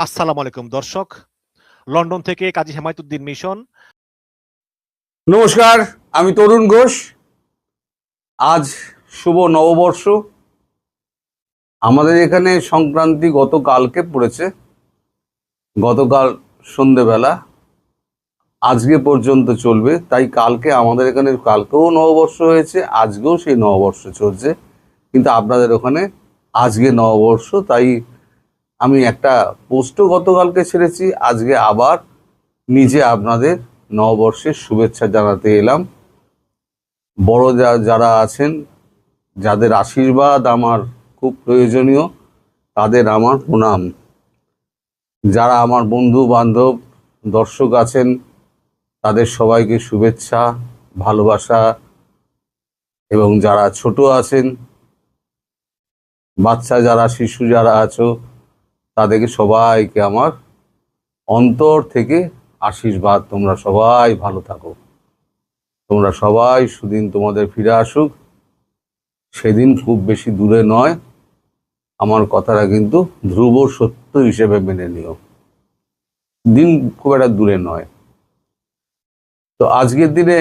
আসসালামু আলাইকুম দর্শক, লন্ডন থেকে কাজী হেমায়েতুদ্দিন মিশন। নমস্কার, আমি তরুণ ঘোষ। আজ শুভ নববর্ষ। আমাদের এখানে সংক্রান্তি গতকালকে পড়েছে, গতকাল সন্ধেবেলা, আজকে পর্যন্ত চলবে। তাই কালকে আমাদের এখানে কালকেও নববর্ষ হয়েছে, আজকেও সেই নববর্ষ চলছে, কিন্তু আপনাদের ওখানে আজকে নববর্ষ। তাই আমি একটা পোস্টও গতকালকে ছেড়েছি, আজকে আবার নিজে আপনাদের নববর্ষের শুভেচ্ছা জানাতে এলাম। বড় যারা আছেন, যাদের আশীর্বাদ আমার খুব প্রয়োজনীয়, তাদের আমার প্রণাম। যারা আমার বন্ধু বান্ধব দর্শক আছেন, তাদের সবাইকে শুভেচ্ছা, ভালোবাসা। এবং যারা ছোট আছেন, বাচ্চা যারা, শিশু যারা আছো, তাদেরকে সবাইকে আমার অন্তর থেকে আশীর্বাদ। তোমরা সবাই ভালো থাকো, তোমরা সবাই সুদিন তোমাদের ফিরে আসুক। সেদিন খুব বেশি দূরে নয়, আমার কথাটা কিন্তু ধ্রুব সত্য হিসেবে মেনে নিও। দিন খুব একটা দূরে নয়। তো আজকের দিনে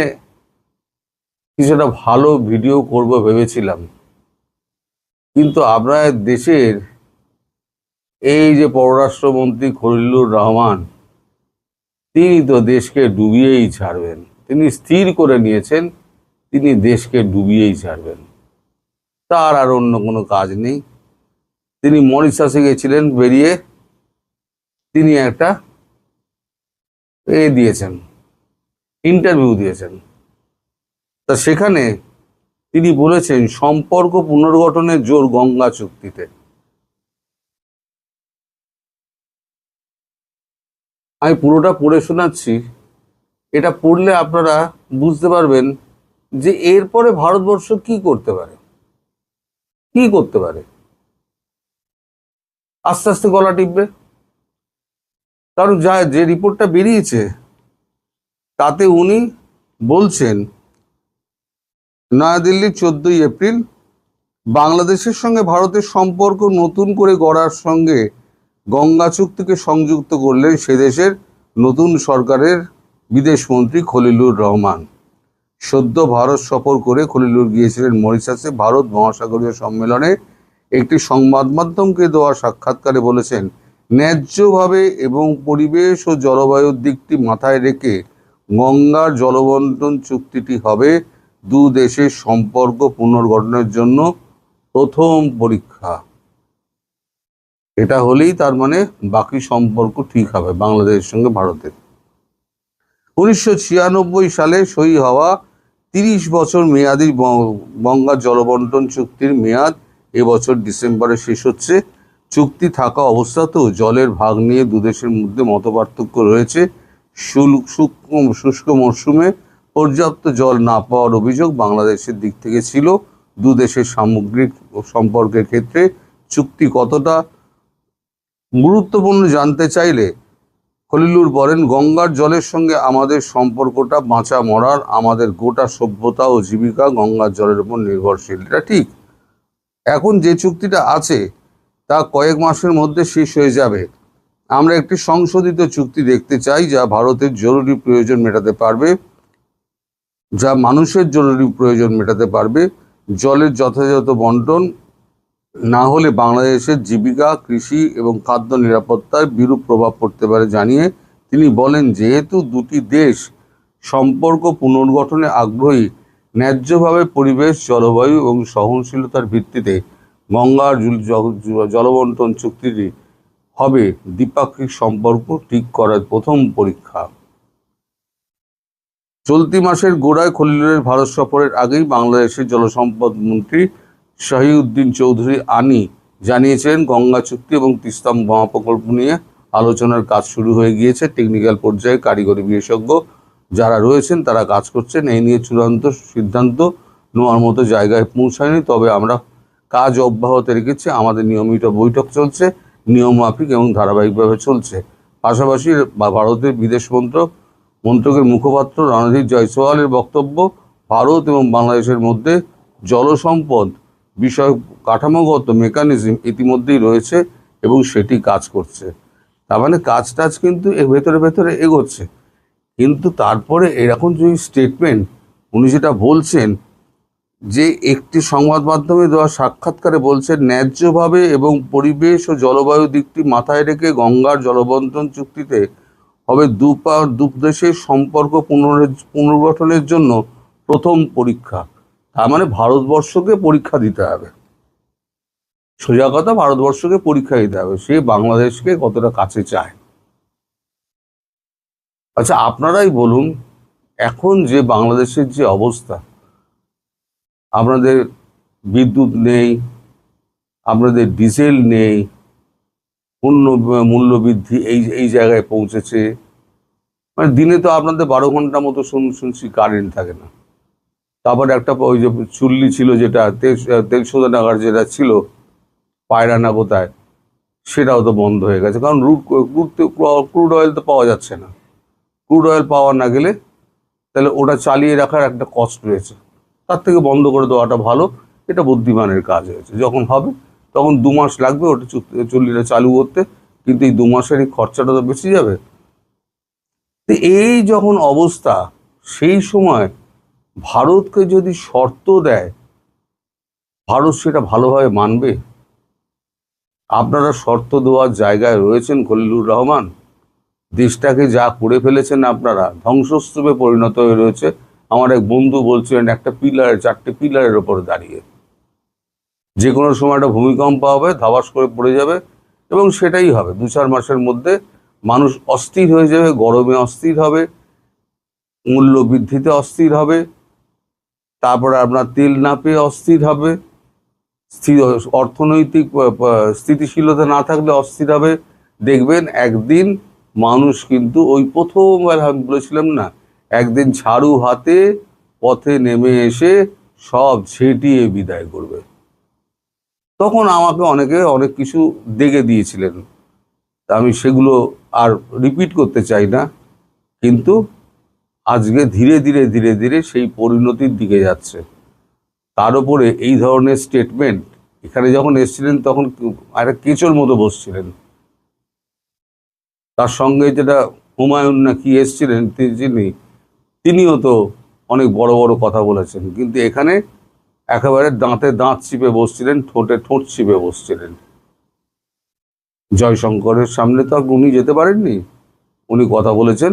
কিছুটা ভালো ভিডিও করব ভেবেছিলাম, কিন্তু আপনার দেশের এই যে পররাষ্ট্রমন্ত্রী খলিলুর রহমান, তিনি তো দেশকে ডুবিয়েই ছাড়বেন। তিনি স্থির করে নিয়েছেন তিনি দেশকে ডুবিয়েই ছাড়বেন, তার আর অন্য কোনো কাজ নেই। তিনি মরিশাসে গেছিলেন, বেরিয়ে তিনি একটা দিয়েছেন, ইন্টারভিউ দিয়েছেন। তা সেখানে তিনি বলেছেন সম্পর্ক পুনর্গঠনের জোর গঙ্গা চুক্তিতে। আমি পুরোটা পড়ে শোনাচ্ছি, এটা পড়লে আপনারা বুঝতে পারবেন যে এরপরে ভারতবর্ষ কি করতে পারে, কি করতে পারে। আস্তে আস্তে গলা টিপবে, কারণ যে রিপোর্টটা বেরিয়েছে তাতে উনি বলছেন, নয়াদিল্লি 14ই এপ্রিল, বাংলাদেশের সঙ্গে ভারতের সম্পর্ক নতুন করে গড়ার সঙ্গে গঙ্গা চুক্তিকে সংযুক্ত করলেন সে দেশের নতুন সরকারের বিদেশমন্ত্রী খলিলুর রহমান। সদ্য ভারত সফর করে খলিলুর গিয়েছিলেন মরিশাসে। ভারত মহাসাগরীয় সম্মেলনে একটি সংবাদ মাধ্যমকে দেওয়া সাক্ষাৎকারে বলেছেন, ন্যায্যভাবে এবং পরিবেশ ও জলবায়ুর দিকটি মাথায় রেখে গঙ্গার জলবন্টন চুক্তিটি হবে দু দেশের সম্পর্ক পুনর্গঠনের জন্য প্রথম পরীক্ষা। এটা হলেই তার মানে বাকি সম্পর্ক ঠিক হবে বাংলাদেশের সঙ্গে ভারতের। 1996 সালে সই হওয়া 30 বছর মেয়াদী গঙ্গা জলবন্টন চুক্তির মেয়াদ এবছর ডিসেম্বরে শেষ হচ্ছে। চুক্তি থাকা অবস্থাতেও জলের ভাগ নিয়ে দুদেশের মধ্যে মতপার্থক্য রয়েছে। শুষ্ক মরশুমে পর্যাপ্ত জল না পাওয়ার অভিযোগ বাংলাদেশের দিক থেকে ছিল। দুদেশের সামগ্রিক সম্পর্কের ক্ষেত্রে চুক্তি কতটা গুরুত্বপূর্ণ জানতে চাইলে খলিলুর বলেন, গঙ্গার জলের সঙ্গে আমাদের সম্পর্কটা বাঁচা মরার, আমাদের গোটা সভ্যতা ও জীবিকা গঙ্গার জলের উপর নির্ভরশীল। এটা ঠিক। এখন যে চুক্তিটা আছে তা কয়েক মাসের মধ্যে শেষ হয়ে যাবে। আমরা একটি সংশোধিত চুক্তি দেখতে চাই যা ভারতের জরুরি প্রয়োজন মেটাতে পারবে, যা মানুষের জরুরি প্রয়োজন মেটাতে পারবে। জলের যথাযথ বন্টন না হলে বাংলাদেশের জীবিকা, কৃষি এবং খাদ্য নিরাপত্তায় বিরূপ প্রভাব পড়তে পারে জানিয়ে তিনি বলেন, যেহেতু দুটি দেশ সম্পর্ক পুনর্গঠনে আগ্রহী, ন্যায্যভাবে পরিবেশ, জলবায়ু এবং সহনশীলতার ভিত্তিতে গঙ্গার জলবন্টন চুক্তিটি হবে দ্বিপাক্ষিক সম্পর্ক ঠিক করার প্রথম পরীক্ষা। চলতি মাসের গোড়ায় খলিলুরের ভারত সফরের আগেই বাংলাদেশের জলসম্পদ মন্ত্রী শাহিউদ্দিন চৌধুরী আনি জানিয়েছিলেন, গঙ্গা চুক্তি এবং তিস্তা মহাপ্রকল্প নিয়ে আলোচনার কাজ শুরু হয়ে গিয়েছে। টেকনিক্যাল পর্যায়ে কারিগরি বিশেষজ্ঞ যারা রয়েছেন তারা কাজ করছেন। এই নিয়ে চূড়ান্ত সিদ্ধান্ত নেওয়ার মতো জায়গায় পৌঁছায়নি, তবে আমরা কাজ অব্যাহত রেখেছি। আমাদের নিয়মিত বৈঠক চলছে, নিয়মমাফিক এবং ধারাবাহিকভাবে চলছে। পাশাপাশি ভারতের বিদেশ মন্ত্রকের মুখপাত্র রণধীর জয়সওয়ালের বক্তব্য, ভারত এবং বাংলাদেশের মধ্যে জলসম্পদ বিষয়ক কাঠামোগত মেকানিজম ইতিমধ্যেই রয়েছে এবং সেটি কাজ করছে। তার মানে কাজ টাজ কিন্তু এর ভেতরে ভেতরে এগোচ্ছে। কিন্তু তারপরে এরকম যে স্টেটমেন্ট উনি যেটা বলছেন, যে একটি সংবাদ মাধ্যমে দেওয়া সাক্ষাৎকারে বলছেন, ন্যায্যভাবে এবং পরিবেশ ও জলবায়ু দিকটি মাথায় রেখে গঙ্গার জলবন্টন চুক্তিতে হবে দু দেশের সম্পর্ক পুনর্গঠনের জন্য প্রথম পরীক্ষা। তার মানে ভারতবর্ষকে পরীক্ষা দিতে হবে, সোজা কথা ভারতবর্ষকে পরীক্ষা দিতে হবে সে বাংলাদেশকে কতটা কাছে চায়। আচ্ছা, আপনারাই বলুন, এখন যে বাংলাদেশের যে অবস্থা, আপনাদের বিদ্যুৎ নেই, আপনাদের ডিজেল নেই, পণ্য মূল্য বৃদ্ধি এই এই জায়গায় পৌঁছেছে। মানে দিনে তো আপনাদের 12 ঘন্টা মতো শুনছি কারেন্ট থাকে না। তারপর একটা ওই যে চুল্লি ছিল, যেটা তেল শোধনাগার যেটা ছিল পায়রা না কোথায়, সেটাও তো বন্ধ হয়ে গেছে, কারণ ক্রুড অয়েল তো পাওয়া যাচ্ছে না। ক্রুড অয়েল পাওয়া না গেলে তাহলে ওটা চালিয়ে রাখার একটা কস্ট রয়েছে, তার থেকে বন্ধ করে দেওয়াটা ভালো। এটা বুদ্ধিমানের কাজ হয়েছে। যখন হবে তখন 2 মাস লাগবে ওটা চুল্লিটা চালু করতে, কিন্তু এই 2 মাসেরই খরচাটা তো বেঁচে যাবে। তো এই যখন অবস্থা, সেই সময় ভারতকে যদি শর্ত দেয়, ভারত সেটা ভালোভাবে মানবে? আপনারা শর্ত দেওয়ার জায়গায় রয়েছেন খলিলুর রহমান। দেশটাকে যা করে ফেলেছেন আপনারা, ধ্বংসস্তূপে পরিণত হয়ে রয়েছে। আমার এক বন্ধু বলছিলেন, একটা পিলারের 4টে পিলারের ওপরে দাঁড়িয়ে, যে কোনো সময় একটা ভূমিকম্প হবে, ধাবাস করে পড়ে যাবে, এবং সেটাই হবে 2-4 মাসের মধ্যে। মানুষ অস্থির হয়ে যাবে, গরমে অস্থির হবে, মূল্য বৃদ্ধিতে অস্থির হবে, তারপরে আপনার তেল না পেয়ে অস্থির হবে, অর্থনৈতিক স্থিতিশীলতা না থাকলে অস্থির হবে। দেখবেন একদিন মানুষ কিন্তু ওই প্রথমবার আমি বলেছিলাম না, একদিন ঝাড়ু হাতে পথে নেমে এসে সব ঝেঁটিয়ে বিদায় করবে। তখন আমাকে অনেকে অনেক কিছু দেখে দিয়েছিলেন, তা আমি সেগুলো আর রিপিট করতে চাই না। কিন্তু আজকে ধীরে ধীরে ধীরে ধীরে সেই পরিণতির দিকে যাচ্ছে। তার উপরে এই ধরনের স্টেটমেন্ট, এখানে যখন এসেছিলেন তখন একটা কেঁচোর মতো বসছিলেন, তার সঙ্গে যেটা হুমায়ুন না কি এসেছিলেন তিনিও তো অনেক বড় বড় কথা বলেছেন, কিন্তু এখানে একেবারে দাঁতে দাঁত চিপে বসছিলেন, ঠোঁটে ঠোঁট চিপে বসছিলেন। জয়শঙ্করের সামনে তো উনি যেতে পারেননি, উনি কথা বলেছেন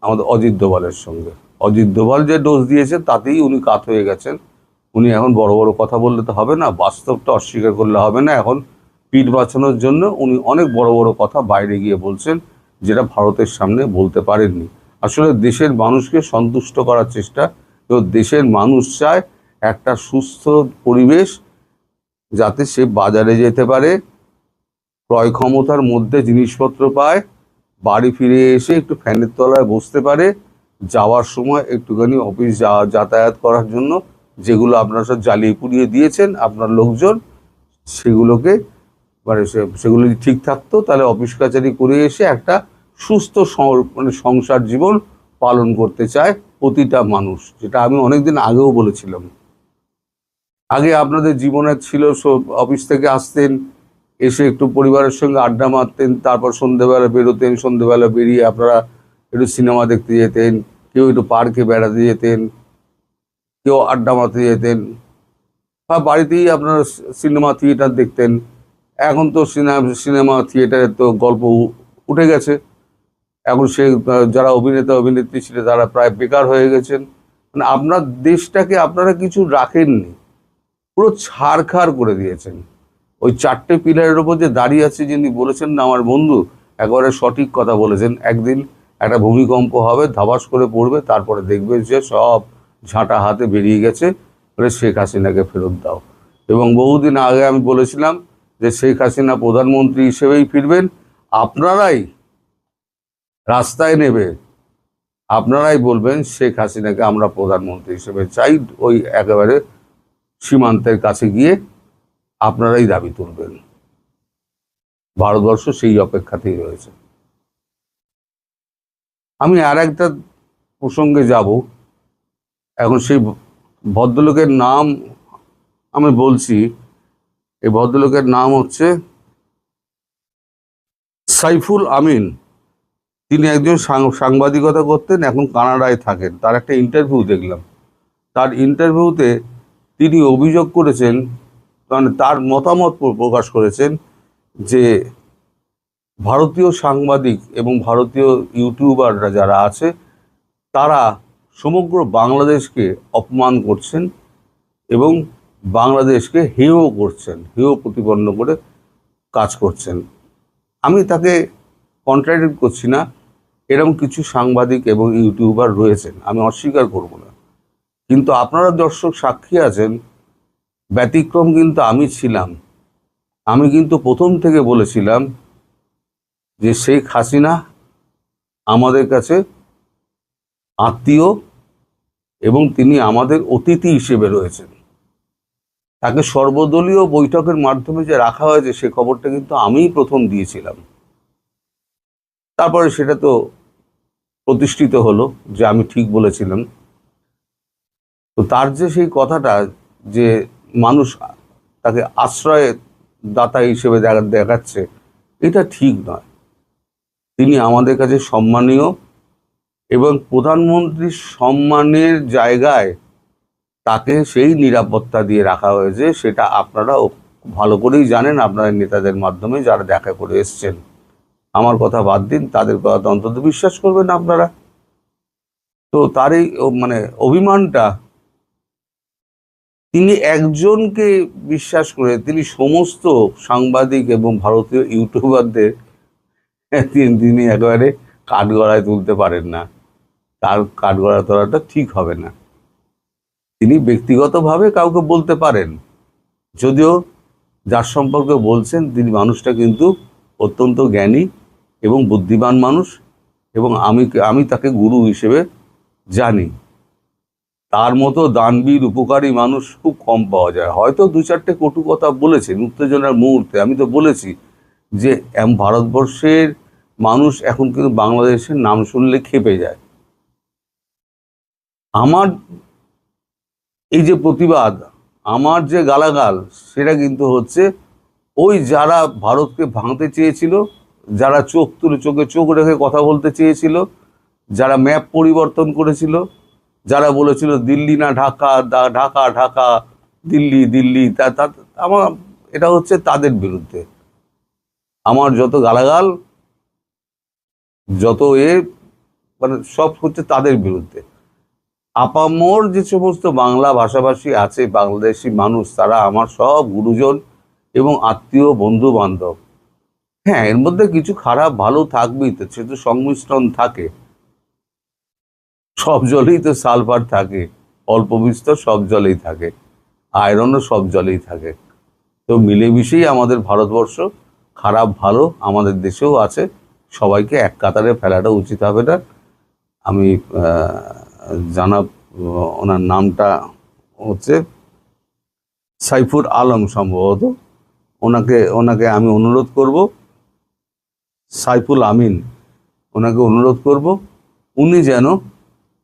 আমাদের অজিত দোভালের সঙ্গে। অজিত দোভাল যে ডোজ দিয়েছে তাতেই উনি কাত হয়ে গেছেন। উনি এখন বড় বড় কথা বললে তো হবে না, বাস্তবটা অস্বীকার করলে হবে না। এখন পিঠ বাঁচানোর জন্য উনি অনেক বড় বড় কথা বাইরে গিয়ে বলছেন, যেটা ভারতের সামনে বলতে পারেননি। আসলে দেশের মানুষকে সন্তুষ্ট করার চেষ্টা, এবং দেশের মানুষ চায় একটা সুস্থ পরিবেশ, যাতে সে বাজারে যেতে পারে, ক্রয় ক্ষমতার মধ্যে জিনিসপত্র পায়, বাড়ি ফিরে এসে একটু ফ্যানের তলায় বসতে পারে, যাওয়ার সময় একটুখানি অফিস যাতায়াত করার জন্য যেগুলো আপনারা সব জ্বালিয়ে পুড়িয়ে দিয়েছেন আপনার লোকজন, সেগুলোকে মানে সেগুলো যদি ঠিক থাকতো, তাহলে অফিস কাচারি করে এসে একটা সুস্থ মানে সংসার জীবন পালন করতে চায় প্রতিটা মানুষ। যেটা আমি অনেকদিন আগেও বলেছিলাম। আগে আপনাদের জীবনে ছিল অফিস থেকে আসতেন, এসে একটু পরিবারের সঙ্গে আড্ডা মারতেন, তারপর সন্ধেবেলা বেরোতেন, সন্ধেবেলা বেরিয়ে আপনারা একটু সিনেমা দেখতে যেতেন, কেউ একটু পার্কে বেড়াতে যেতেন, কেউ আড্ডা মারতে যেতেন, বা বাড়িতেই আপনারা সিনেমা থিয়েটার দেখতেন। এখন তো সিনেমা থিয়েটারের তো গল্প উঠে গেছে। এখন যারা অভিনেতা অভিনেত্রী ছিল তারা প্রায় বেকার হয়ে গেছেন। মানে আপনার দেশটাকে আপনারা কিছু রাখেননি, পুরো ছাড়খাড় করে দিয়েছেন। ওই 4টে পিলারের ওপর যে দাঁড়িয়ে আছে, যিনি বলেছেন না আমার বন্ধু, একেবারে সঠিক কথা বলেছেন। একদিন একটা ভূমিকম্প হবে, ধাবাস করে পড়বে, তারপরে দেখবে যে সব ঝাঁটা হাতে বেরিয়ে গেছে, বলে শেখ হাসিনাকে ফেরত দাও। এবং বহুদিন আগে আমি বলেছিলাম যে শেখ হাসিনা প্রধানমন্ত্রী হিসেবেই ফিরবেন। আপনারাই রাস্তায় নেবে, আপনারাই বলবেন শেখ হাসিনাকে আমরা প্রধানমন্ত্রী হিসেবে চাই। ওই একেবারে সীমান্তের কাছে গিয়ে আপনারাই দাবি তুলবেন। ভারতবর্ষ সেই অপেক্ষাতেই রয়েছে। আমি আর একটা প্রসঙ্গে যাব। এখন সেই ভদ্রলোকের নাম আমি বলছি। এই ভদ্রলোকের নাম হচ্ছে সাইফুল আমিন, তিনি একজন সাংবাদিকতা করতেন, এখন কানাডায় থাকেন। তার একটা ইন্টারভিউ দেখলাম। তার ইন্টারভিউতে তিনি অভিযোগ করেছেন, মানে তার মতামত প্রকাশ করেছেন যে ভারতীয় সাংবাদিক এবং ভারতীয় ইউটিউবাররা যারা আছে তারা সমগ্র বাংলাদেশকে অপমান করছেন এবং বাংলাদেশকে হেয় করছেন, হেয় প্রতিপন্ন করে কাজ করছেন। আমি তাকে কন্ট্রাডিক্ট করছি না, এরকম কিছু সাংবাদিক এবং ইউটিউবার রয়েছেন, আমি অস্বীকার করব না। কিন্তু আপনারা দর্শক সাক্ষী আছেন, ব্যতিক্রম কিন্তু আমি ছিলাম। আমি কিন্তু প্রথম থেকে বলেছিলাম যে শেখ হাসিনা আমাদের কাছে আত্মীয় এবং তিনি আমাদের অতিথি হিসেবে রয়েছেন। তাকে সর্বদলীয় বৈঠকের মাধ্যমে যে রাখা হয়েছে সে খবরটা কিন্তু আমিই প্রথম দিয়েছিলাম। তারপরে সেটা তো প্রতিষ্ঠিত হলো যে আমি ঠিক বলেছিলাম। তো তার যে সেই কথাটা যে মানুষ তাকে আশ্রয় দাতা হিসেবে দেখাচ্ছে, এটা ঠিক নয়। তিনি আমাদের কাছে সম্মানীয় এবং প্রধানমন্ত্রীর সম্মানের জায়গায় তাকে সেই নিরাপত্তা দিয়ে রাখা হয়েছে, সেটা আপনারা ভালো করেই জানেন, আপনারা নেতাদের মাধ্যমে যারা দেখা করে এসছেন। আমার কথা বাদ দিন, তাদের কথা অন্তত বিশ্বাস করবেন আপনারা। তো তার এই মানে অভিমানটা, তিনি একজনকে বিশ্বাস করে তিনি সমস্ত সাংবাদিক এবং ভারতীয় ইউটিউবারদের তিনি একেবারে কাঠগড়ায় তুলতে পারেন না। তার কাঠগড়ায় তোলাটা ঠিক হবে না। তিনি ব্যক্তিগতভাবে কাউকে বলতে পারেন, যদিও যার সম্পর্কে বলছেন তিনি মানুষটা কিন্তু অত্যন্ত জ্ঞানী এবং বুদ্ধিমান মানুষ, এবং আমি তাকে গুরু হিসেবে জানি। তার মতো দানবীর উপকারী মানুষ খুব কম পাওয়া যায়। হয়তো দু চারটে কটু কথা বলেছেন উত্তেজনার মুহূর্তে। আমি তো বলেছি যে ভারতবর্ষের মানুষ এখন কিন্তু বাংলাদেশের নাম শুনলে খেপে যায়। আমার এই যে প্রতিবাদ, আমার যে গালাগাল, সেটা কিন্তু হচ্ছে ওই যারা ভারতকে ভাঙতে চেয়েছিল, যারা চোখে চোখ রেখে কথা বলতে চেয়েছিল, যারা ম্যাপ পরিবর্তন করেছিল, যারা বলেছিল দিল্লি না ঢাকা, ঢাকা ঢাকা, দিল্লি দিল্লি, আমার এটা হচ্ছে তাদের বিরুদ্ধে। আমার যত গালাগাল, যত মানে সব হচ্ছে তাদের বিরুদ্ধে। আপামর যে সমস্ত বাংলা ভাষাভাষী আছে, বাংলাদেশি মানুষ, তারা আমার সব গুরুজন এবং আত্মীয় বন্ধু বান্ধব। হ্যাঁ, এর মধ্যে কিছু খারাপ ভালো থাকবেই, তো সে তো সংমিশ্রণ থাকে। সব জলেই তো সালফার থাকে, অল্প বিস্তর সব জলেই থাকে, আয়রনও সব জলেই থাকে। তো মিলেমিশেই আমাদের ভারতবর্ষ, খারাপ ভালো আমাদের দেশেও আছে। সবাইকে এক কাতারে ফেলাটা উচিত হবে না। আমি জানাব, ওনার নামটা হচ্ছে সাইফুল আলম সম্ভবত, ওনাকে আমি অনুরোধ করব, সাইফুল আমিন, ওনাকে অনুরোধ করব উনি যেন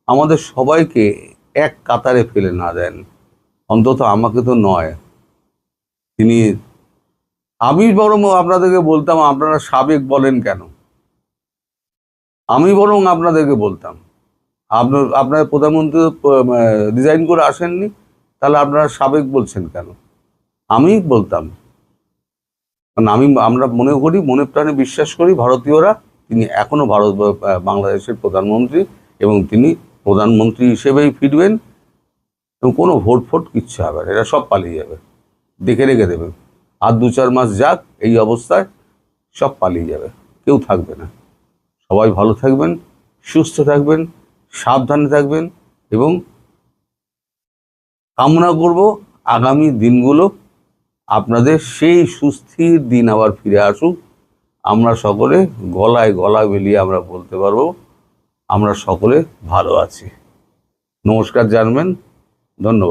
আমাদের সবাইকে এক কাতারে ফেলে না দেন, অন্তত আমাকে তো নয়। আমি বরং আপনাদেরকে বলতাম, আপনারা সাবেক বলেন কেন? আমি বরং আপনাদেরকে বলতাম, আপনার প্রধানমন্ত্রী রিজাইন করে আসেননি, তাহলে আপনারা সাবেক বলছেন কেন? আমি বলতাম, কারণ আমরা মনে করি, মনে প্রাণে বিশ্বাস করি ভারতীয়রা, তিনি এখনো বাংলাদেশের প্রধানমন্ত্রী এবং তিনি প্রধানমন্ত্রী হিসেবেই ফিরবেন, এবং কোনো ভোট কিচ্ছু হবে না, এরা সব পালিয়ে যাবে, দেখে রেখে দেবে। আর 2-4 মাস যাক, এই অবস্থায় সব পালিয়ে যাবে, কেউ থাকবে না। সবাই ভালো থাকবেন, সুস্থ থাকবেন, সাবধানে থাকবেন, এবং কামনা করব আগামী দিনগুলো আপনাদের সেই সুস্থির দিন আবার ফিরে আসুক। আমরা সকলে গলায় গলা মিলিয়ে আমরা বলতে পারবো আমরা সকলে ভালো আছি। নমস্কার জানবেন। ধন্যবাদ।